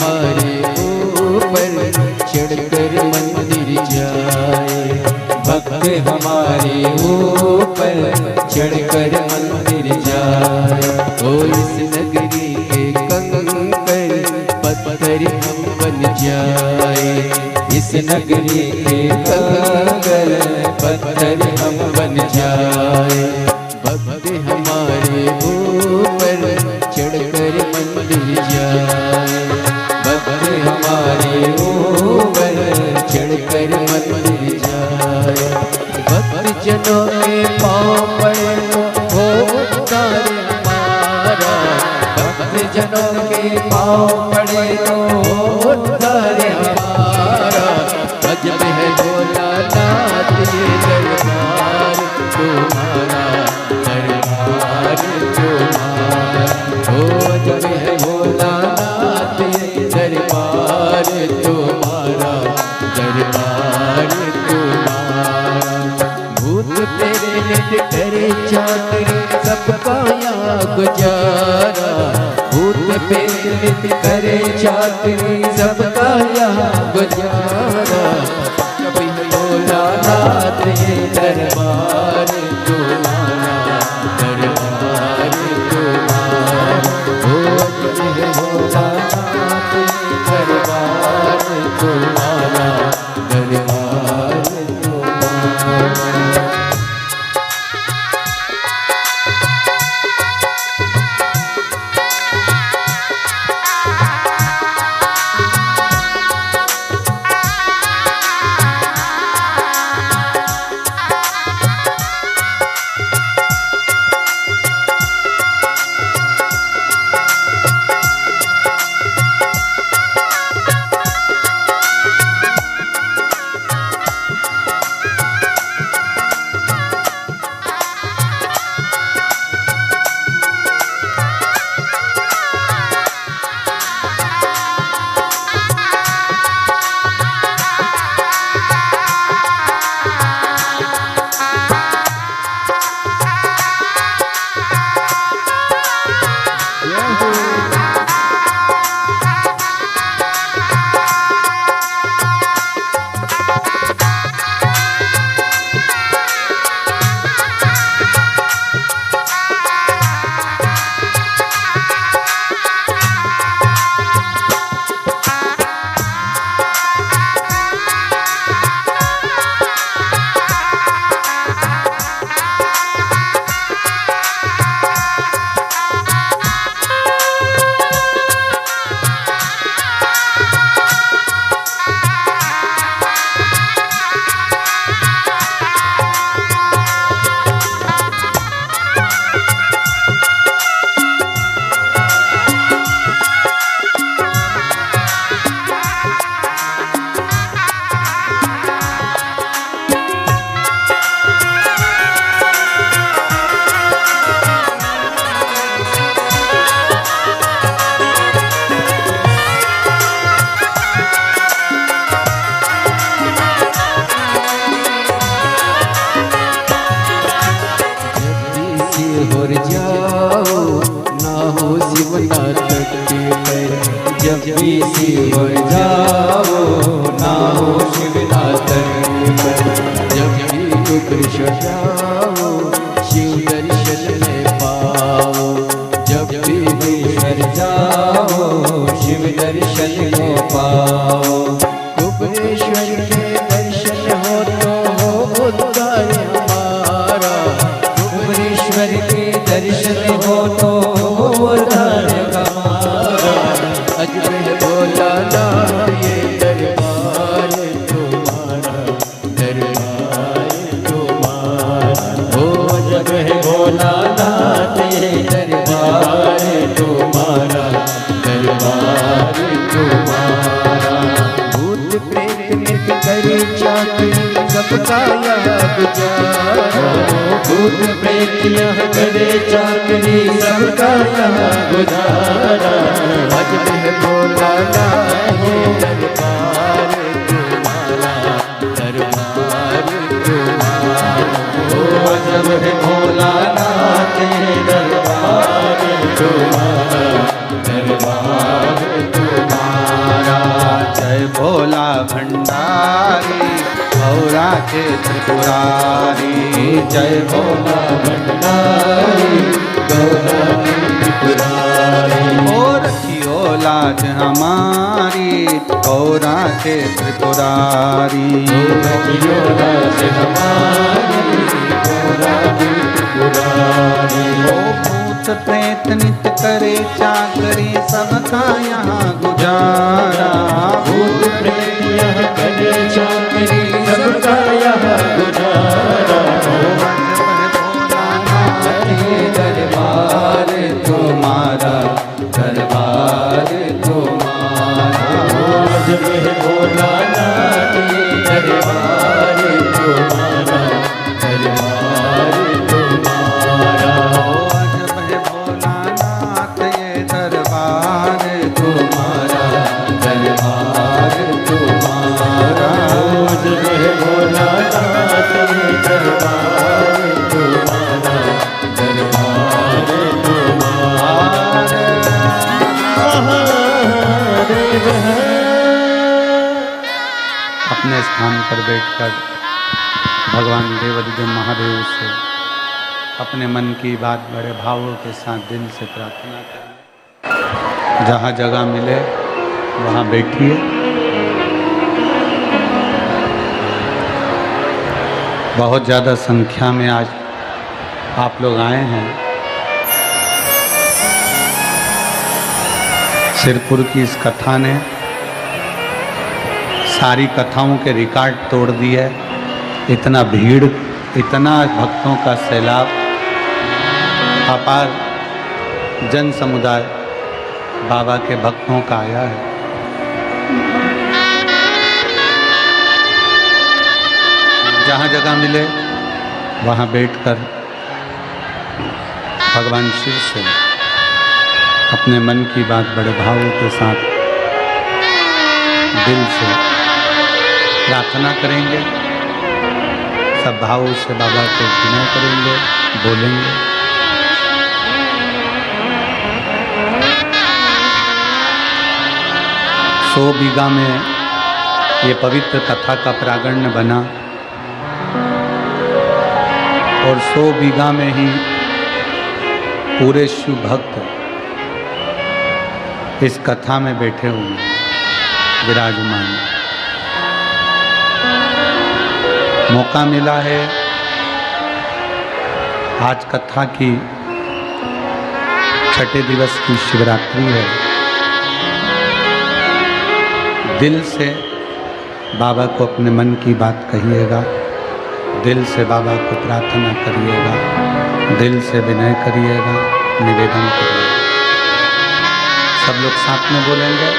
हमारे ऊपर चढ़कर मंदिर जाए, भक्त हमारे ऊपर चढ़कर मंदिर जाए। ओ इस नगरी के कंकर पत्थर हम बन जाए, इस नगरी के कंकर पत्थर हम बन जाए। भक्त हमारे ऊपर चढ़कर मंदिर जाए, भक्त हमारे ऊपर चढ़कर मंदिर जाए। भक्त जनों के पाँव पड़े तो हो उद्धार हमारा, भक्त जनों के पाँव पड़े तो हो उद्धार हमारा। अजब है भोलानाथ ये दरबार तुम्हारा, दरबार तुम्हारा। ओ अजब है भोलानाथ ये दरबार तुम्हारा, दरबार तुम्हारा। भूत प्रेत करे चाकरी सबका यहाँ गुजारा, भूत प्रेत करे चाकरी सबका यहाँ गुजारा। कभी भोलानाथ ये दरबार तुम्हारा, दरबार तुम्हारा। ओ अजब है भोलानाथ ये दरबार तुम्हारा, दरबार तुम्हारा। होर जाओ ना हो शिवनाथ के पर, जब भी सिर जाओ ना हो शिवनाथ के पर। जब भी उग्र जाओ शिव दर्शन में पाओ, जब भी घर जाओ शिव दर्शन को पाओ। कुबेश्वर के दर्शन हो तो हो उद्धार हमारा, कुबेश्वर के दर्शन हो तो हो उद्धार हमारा। अजब है भोलानाथ ये दरबार तुम्हारा, दरबार तुम्हारा। ओ अजब है भोलानाथ ये दरबार तुम्हारा, दरबार तुम्हारा। भूत प्रेत नित करे चाकरी सबका यहाँ गुजारा, भूत प्रेत यहाँ करे चाकरी सबका यहाँ गुजारा। अजब है भोलानाथ ये दरबार तुम्हारा, दरबार तुम्हारा। ओ अजब है भोलानाथ ये दरबार तुम्हारा, दरबार तुम्हारा। के त्रिपुरारी, जय भोला भंडारी गौरा के त्रिपुरारी। ओ रखियो लाज हमारी गौरा के त्रिपुरारी, रखियो लाज हमारी गौरा के त्रिपुरारी। ओ भूत प्रेत नित करे चाकरी सबका यहाँ गुजारा, भूत प्रेत यहाँ करे चाकरी सबका यहाँ गुजारा। दरबार तुम्हारा, दरबार तुम्हारा, आज में भोलानाथ दरबार तुम्हारा, दरबार तुम्हारा। आज में भोलानाथ ये दरबार तुम्हारा, दरबार तुम्हारा, आज में भोलानाथ दरबार तुम्हारा, दरबार तुम्हारा। अपने स्थान पर बैठकर भगवान देवाधिदेव महादेव से अपने मन की बात बड़े भावों के साथ दिल से प्रार्थना करें। जहाँ जगह मिले वहाँ बैठिए। बहुत ज़्यादा संख्या में आज आप लोग आए हैं। सिरपुर की इस कथा ने सारी कथाओं के रिकॉर्ड तोड़ दिए। इतना भीड़, इतना भक्तों का सैलाब, अपार जन समुदाय बाबा के भक्तों का आया है। जहाँ जगह मिले वहाँ बैठकर भगवान शिव से अपने मन की बात बड़े भावों के साथ दिल से प्रार्थना करेंगे। सब भावों से बाबा को विनय करेंगे, बोलेंगे। सौ बीघा में ये पवित्र कथा का प्रांगण बना और 100 बीघा में ही पूरे शिव भक्त इस कथा में बैठे हुए विराजमान। मौका मिला है, आज कथा की छठे दिवस की शिवरात्रि है। दिल से बाबा को अपने मन की बात कहिएगा, दिल से बाबा को प्रार्थना करिएगा, दिल से विनय करिएगा, निवेदन करिएगा। सब लोग साथ में बोलेंगे।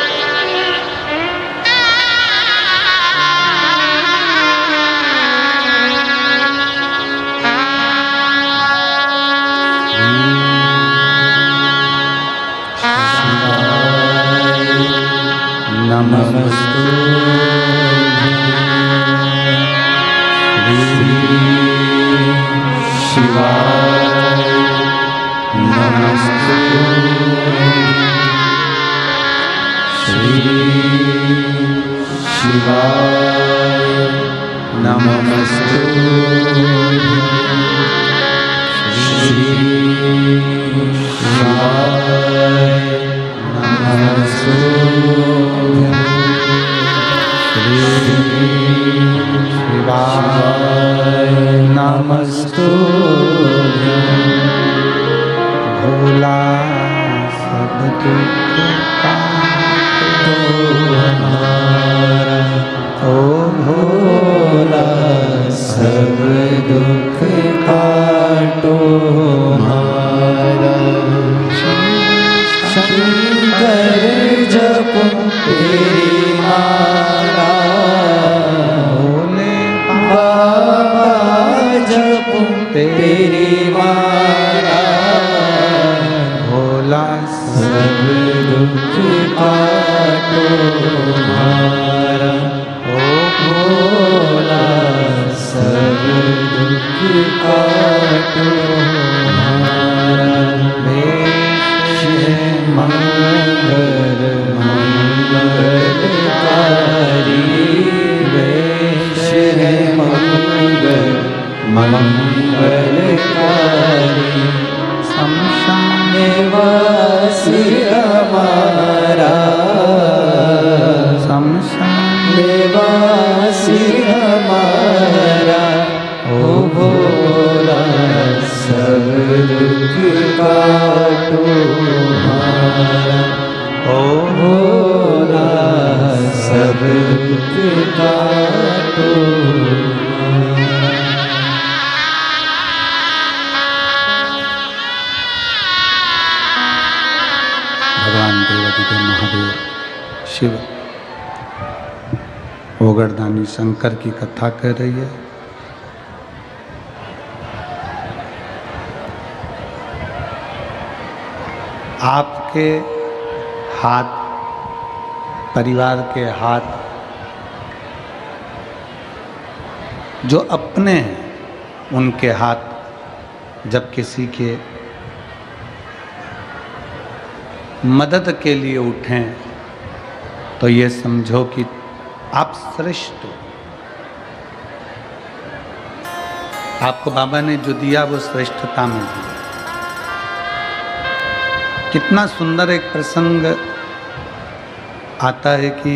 नमस्तु शिवाय, नमस्तु श्री शिवाय, नमस्तु श्री शिवाय, नमस्तु शिवाय, नमस्तु भोला सब दुख काटो हमारा, ओ भोला सब दुख काटो हमारा। शंकर जप तेरी माला, भोले बाबा जप तेरी माला, भोला सब दुख काटो हमारा, ओ भोला सब दुख काटो हमारा। वेश है मंगल मंगलकारी, वेश है मंगल मंगलकारी शमशान निवासी हमारा, शमशान निवासी हमारा, ओ भोला सब दुख काटो हमारा, ओ भोला सब दुख काटो हमारा। भगवान देवादिदेव महादेव शिव ओगरदानी शंकर की कथा कह रही है। आपके हाथ, परिवार के हाथ जो अपने हैं, उनके हाथ जब किसी के मदद के लिए उठें तो ये समझो कि आप श्रेष्ठ हो। आपको बाबा ने जो दिया वो श्रेष्ठता में दिया। कितना सुंदर एक प्रसंग आता है कि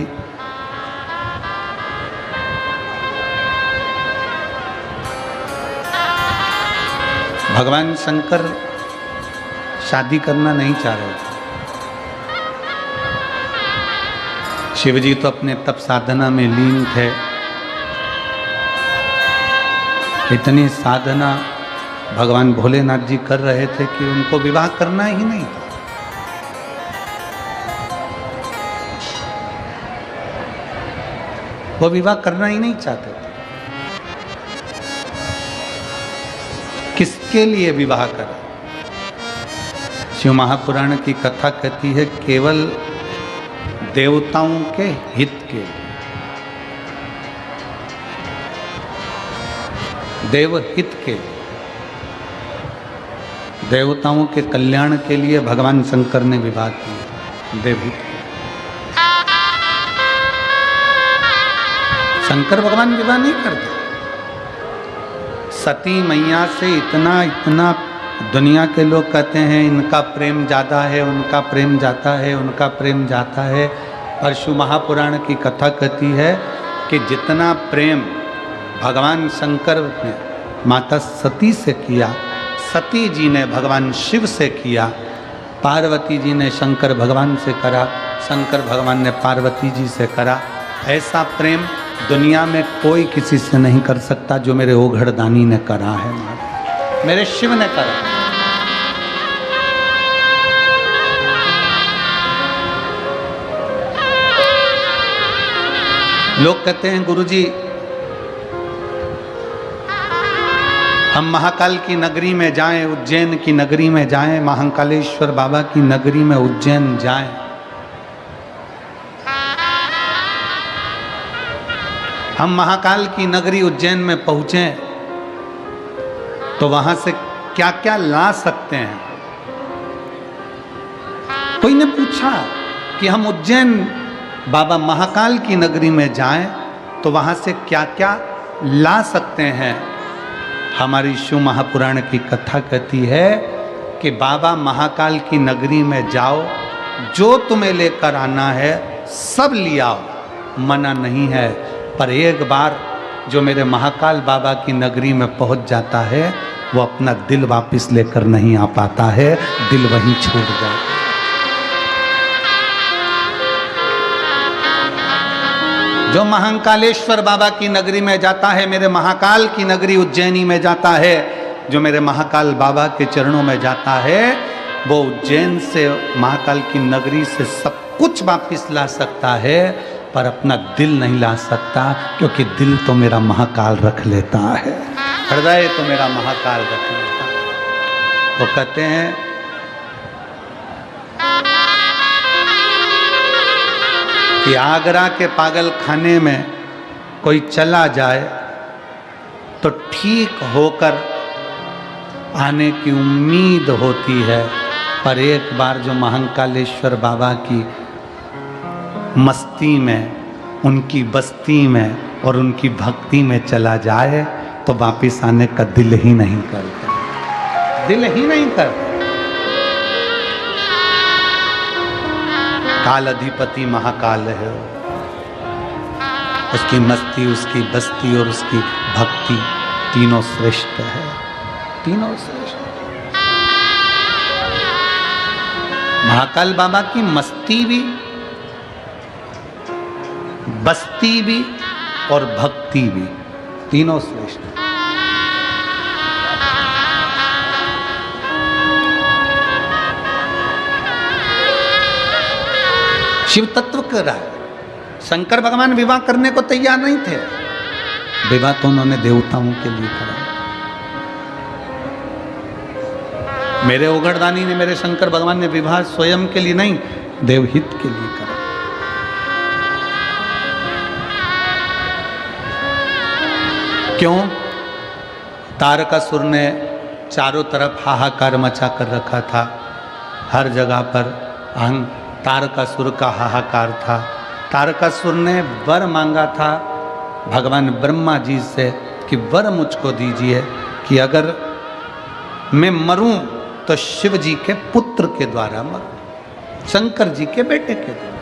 भगवान शंकर शादी करना नहीं चाह रहे थे। शिवजी तो अपने तप साधना में लीन थे। इतनी साधना भगवान भोलेनाथ जी कर रहे थे कि उनको विवाह करना ही नहीं था। वो विवाह करना ही नहीं चाहते थे। किसके लिए विवाह करें? शिव महापुराण की कथा कहती है केवल देवताओं के हित के लिए, देवहित के लिए, देवताओं के कल्याण के लिए भगवान शंकर ने विवाह किया। देवहित शंकर भगवान विवाह नहीं करते। सती मैया से इतना दुनिया के लोग कहते हैं इनका प्रेम ज़्यादा है, उनका प्रेम जाता है, उनका प्रेम जाता है। और शिव महापुराण की कथा कहती है कि जितना प्रेम भगवान शंकर ने माता सती से किया, सती जी ने भगवान शिव से किया, पार्वती जी ने शंकर भगवान से करा, शंकर भगवान ने पार्वती जी से करा, ऐसा प्रेम दुनिया में कोई किसी से नहीं कर सकता जो मेरे ओघड़दानी ने करा है, मेरे शिव ने करा। लोग कहते हैं गुरुजी हम महाकाल की नगरी में जाएं, उज्जैन की नगरी में जाएं, महाकालेश्वर बाबा की नगरी में उज्जैन जाएं। हम महाकाल की नगरी उज्जैन में पहुंचे तो वहां से क्या क्या ला सकते हैं? कोई ने पूछा कि हम उज्जैन बाबा महाकाल की नगरी में जाएं तो वहां से क्या क्या ला सकते हैं? हमारी शिव महापुराण की कथा कहती है कि बाबा महाकाल की नगरी में जाओ, जो तुम्हें लेकर आना है सब लियाओ, मना नहीं है। पर एक बार जो मेरे महाकाल बाबा की नगरी में पहुंच जाता है वो अपना दिल वापस लेकर नहीं आ पाता है, दिल वहीं छूट जाता। जो महाकालेश्वर बाबा की नगरी में जाता है, मेरे महाकाल की नगरी उज्जैनी में जाता है, जो मेरे महाकाल बाबा के चरणों में जाता है, वो उज्जैन से महाकाल की नगरी से सब कुछ वापस ला सकता है, पर अपना दिल नहीं ला सकता, क्योंकि दिल तो मेरा महाकाल रख लेता है, हृदय तो मेरा महाकाल रख लेता है। वो कहते हैं कि आगरा के पागल खाने में कोई चला जाए तो ठीक होकर आने की उम्मीद होती है, पर एक बार जो महाकालेश्वर बाबा की मस्ती में, उनकी बस्ती में और उनकी भक्ति में चला जाए, तो वापिस आने का दिल ही नहीं करता, दिल ही नहीं करता। काल अधिपति महाकाल है, उसकी मस्ती, उसकी बस्ती और उसकी भक्ति तीनों श्रेष्ठ है, तीनों श्रेष्ठ। महाकाल बाबा की मस्ती भी, बस्ती भी और भक्ति भी तीनों श्रेष्ठ। शिव तत्व कर रहा है। शंकर भगवान विवाह करने को तैयार नहीं थे, विवाह तो उन्होंने देवताओं के लिए करा। मेरे ओघड़दानी ने, मेरे शंकर भगवान ने विवाह स्वयं के लिए नहीं, देवहित के लिए करा। क्यों? तारकासुर ने चारों तरफ हाहाकार मचा कर रखा था, हर जगह पर तारकासुर का हाहाकार था। तारकासुर ने वर मांगा था भगवान ब्रह्मा जी से कि वर मुझको दीजिए कि अगर मैं मरूं तो शिव जी के पुत्र के द्वारा मरूं, शंकर जी के बेटे के द्वारा।